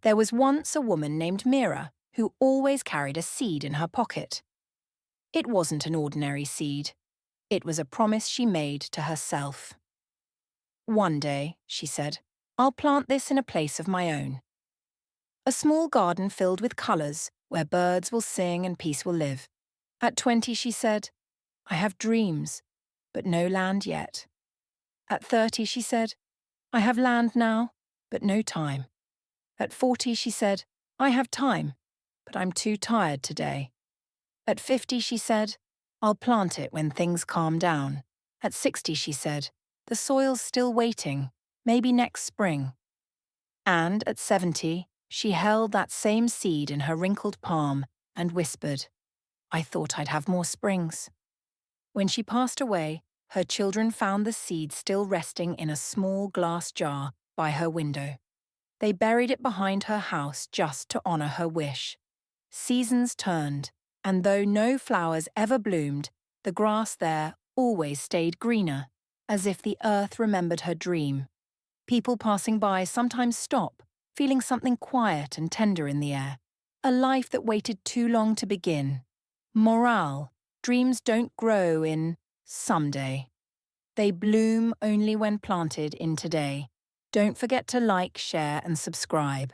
There was once a woman named Mira who always carried a seed in her pocket. It wasn't an ordinary seed. It was a promise she made to herself. One day, she said, I'll plant this in a place of my own. A small garden filled with colours where birds will sing and peace will live. At 20, she said, I have dreams, but no land yet. At 30, she said, I have land now, but no time. At 40, she said, I have time, but I'm too tired today. At 50, she said, I'll plant it when things calm down. At 60, she said, the soil's still waiting, maybe next spring. And at 70, she held that same seed in her wrinkled palm and whispered, I thought I'd have more springs. When she passed away, her children found the seed still resting in a small glass jar by her window. They buried it behind her house just to honour her wish. Seasons turned, and though no flowers ever bloomed, the grass there always stayed greener, as if the earth remembered her dream. People passing by sometimes stop, feeling something quiet and tender in the air, a life that waited too long to begin. Morale, dreams don't grow in someday. They bloom only when planted in today. Don't forget to like, share and subscribe.